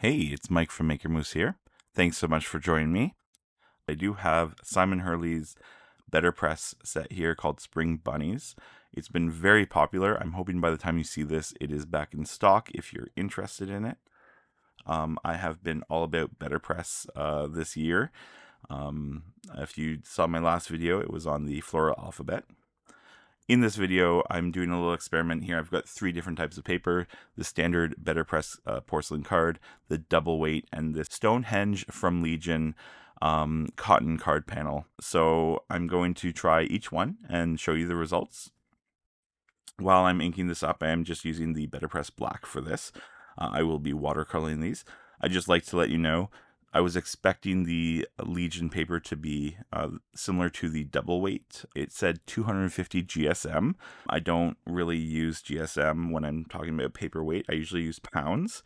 Hey, it's Mike from Maker Moose here. Thanks so much for joining me. I do have Simon Hurley's BetterPress set here called Spring Bunnies. It's been very popular. I'm hoping by the time you see this, it is back in stock if you're interested in it. I have been all about BetterPress this year. If you saw my last video, it was on the floral alphabet. In this video, I'm doing a little experiment here. I've got 3 different types of paper: the standard BetterPress porcelain card, the double weight, and the Stonehenge from Legion cotton card panel. So I'm going to try each one and show you the results. While I'm inking this up, I am just using the BetterPress black for this. I will be watercoloring these. I just like to let you know, I was expecting the Legion paper to be similar to the double weight. It said 250 GSM. I don't really use GSM when I'm talking about paper weight. I usually use pounds.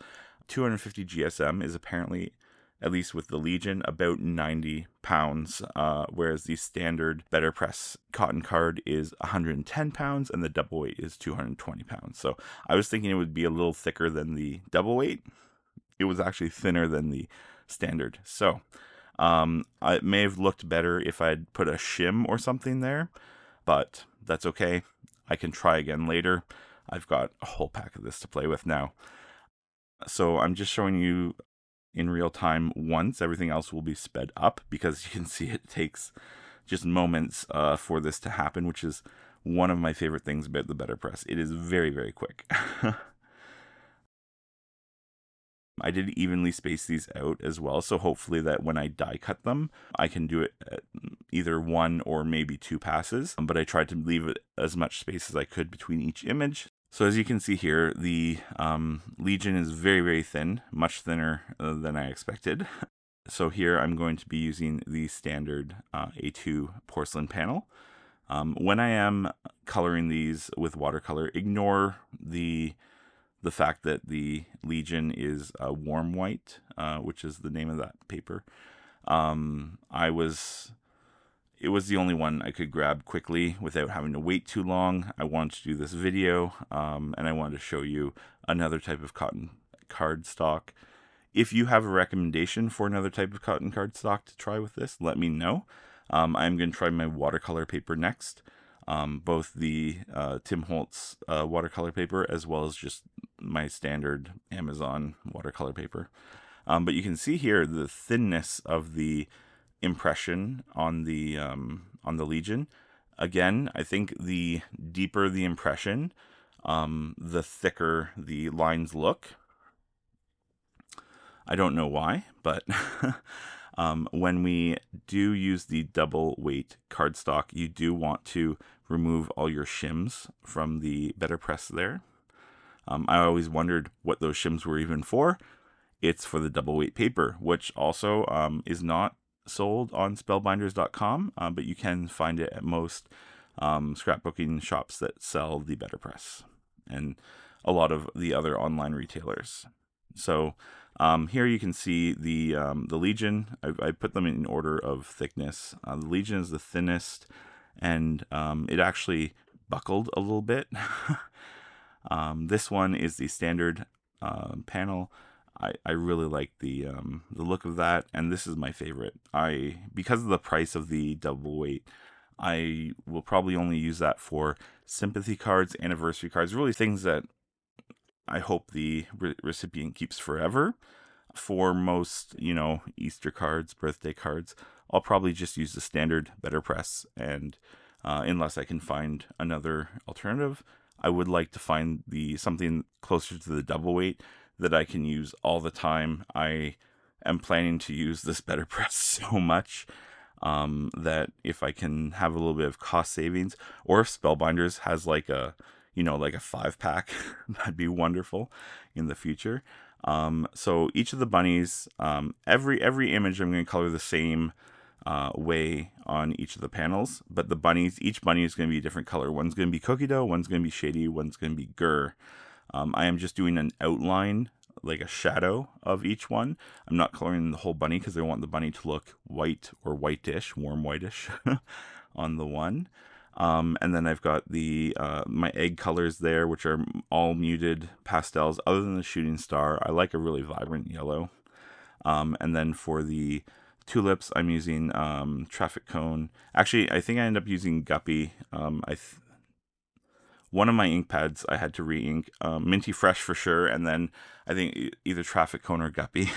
250 GSM is apparently, at least with the Legion, about 90 pounds, whereas the standard BetterPress cotton card is 110 pounds and the double weight is 220 pounds. So I was thinking it would be a little thicker than the double weight. It was actually thinner than the standard. So it may have looked better if I'd put a shim or something there, but that's okay. I can try again later. I've got a whole pack of this to play with now. So I'm just showing you in real time once. Everything else will be sped up because you can see it takes just moments for this to happen, which is one of my favorite things about the BetterPress. It is very, very quick. I did evenly space these out as well, so hopefully that when I die cut them, I can do it at either 1 or maybe 2 passes, but I tried to leave it as much space as I could between each image. So as you can see here, the Legion is very, very thin, much thinner than I expected. So here I'm going to be using the standard A2 porcelain panel. When I am coloring these with watercolor, ignore the fact that the Legion is a warm white, which is the name of that paper. It was the only one I could grab quickly without having to wait too long. I wanted to do this video, and I wanted to show you another type of cotton cardstock. If you have a recommendation for another type of cotton cardstock to try with this, let me know. I'm going to try my watercolor paper next. Both the Tim Holtz watercolor paper as well as just my standard Amazon watercolor paper. But you can see here the thinness of the impression on the Legion. Again, I think the deeper the impression, the thicker the lines look. I don't know why, but when we do use the double weight cardstock, you do want to remove all your shims from the BetterPress there. I always wondered what those shims were even for. It's for the double weight paper, which also is not sold on spellbinders.com, but you can find it at most scrapbooking shops that sell the BetterPress and a lot of the other online retailers. So here you can see the Legion. I put them in order of thickness. The Legion is the thinnest, and it actually buckled a little bit. This one is the standard panel. I really like the look of that, and this is my favorite. Because of the price of the double weight, I will probably only use that for sympathy cards, anniversary cards, really things that I hope the recipient keeps forever. For most, Easter cards, birthday cards, I'll probably just use the standard BetterPress, and unless I can find another alternative, I would like to find something closer to the double weight that I can use all the time. I am planning to use this BetterPress so much that if I can have a little bit of cost savings, or if Spellbinders has like a 5-pack, that'd be wonderful in the future. So each of the bunnies, every image I'm going to color the same way on each of the panels, but each bunny is going to be a different color. One's going to be cookie dough, one's going to be shady, one's going to be gur. I am just doing an outline, like a shadow of each one. I'm not coloring the whole bunny because I want the bunny to look white or whitish, warm whitish on the one. And then I've got the my egg colors there, which are all muted pastels other than the shooting star. I like a really vibrant yellow. And then for the tulips, I'm using traffic cone. Actually, I think I end up using guppy. One of my ink pads I had to re-ink, Minty Fresh for sure, and then I think either traffic cone or guppy.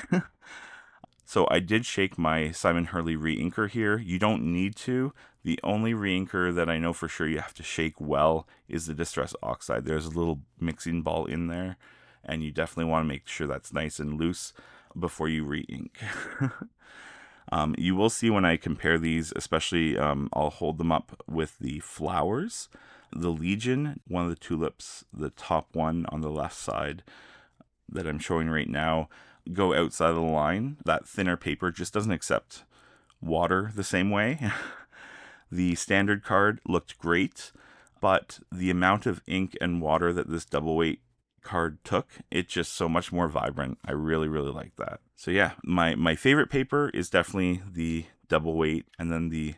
So I did shake my Simon Hurley re-inker here. You don't need to. The only re-inker that I know for sure you have to shake well is the Distress Oxide. There's a little mixing ball in there, and you definitely want to make sure that's nice and loose before you re-ink. You will see when I compare these, especially I'll hold them up with the flowers. The Legion, one of the tulips, the top one on the left side that I'm showing right now, go outside of the line. That thinner paper just doesn't accept water the same way. The standard card looked great, but the amount of ink and water that this double weight card took, it's just so much more vibrant. I really, really like that. So yeah, my favorite paper is definitely the double weight, and then the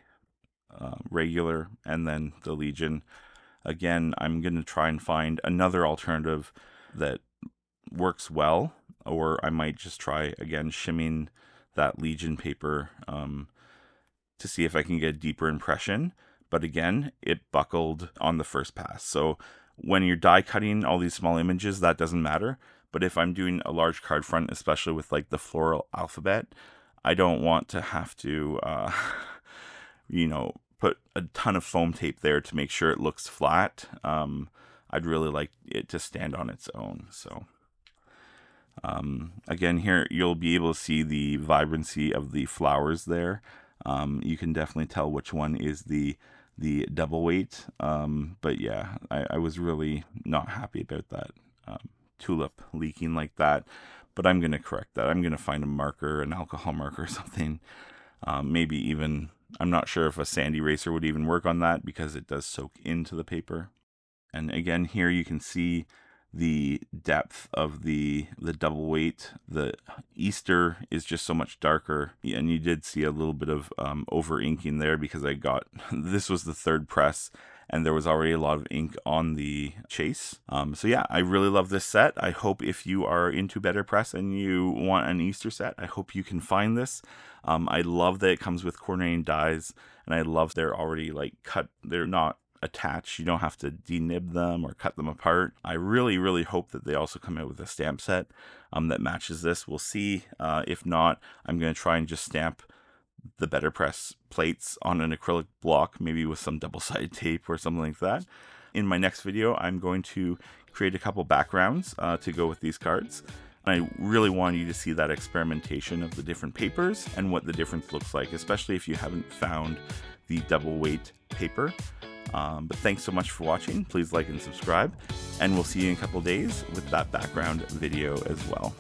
regular, and then the Legion. Again, I'm going to try and find another alternative that works well, or I might just try again shimming that Legion paper to see if I can get a deeper impression. But again, it buckled on the first pass. So when you're die cutting all these small images, that doesn't matter. But if I'm doing a large card front, especially with like the floral alphabet, I don't want to have to, put a ton of foam tape there to make sure it looks flat. I'd really like it to stand on its own. So again, here you'll be able to see the vibrancy of the flowers there. You can definitely tell which one is the double weight. But yeah, I was really not happy about that tulip leaking like that. But I'm going to correct that. I'm going to find a marker, an alcohol marker or something. Maybe even, I'm not sure if a sand eraser would even work on that because it does soak into the paper. And again, here you can see the depth of the double weight. The Easter is just so much darker, and you did see a little bit of over inking there because I got this was the third press and there was already a lot of ink on the chase. So yeah, I really love this set. I hope if you are into BetterPress and you want an Easter set, I hope you can find this. I love that it comes with coordinating dies, and I love they're already like cut. They're not attached. You don't have to denib them or cut them apart. I really, really hope that they also come out with a stamp set that matches this. We'll see. If not, I'm going to try and just stamp the BetterPress plates on an acrylic block, maybe with some double-sided tape or something like that. In my next video, I'm going to create a couple backgrounds to go with these cards. I really want you to see that experimentation of the different papers and what the difference looks like, especially if you haven't found the double weight paper. But thanks so much for watching. Please like and subscribe, and we'll see you in a couple days with that background video as well.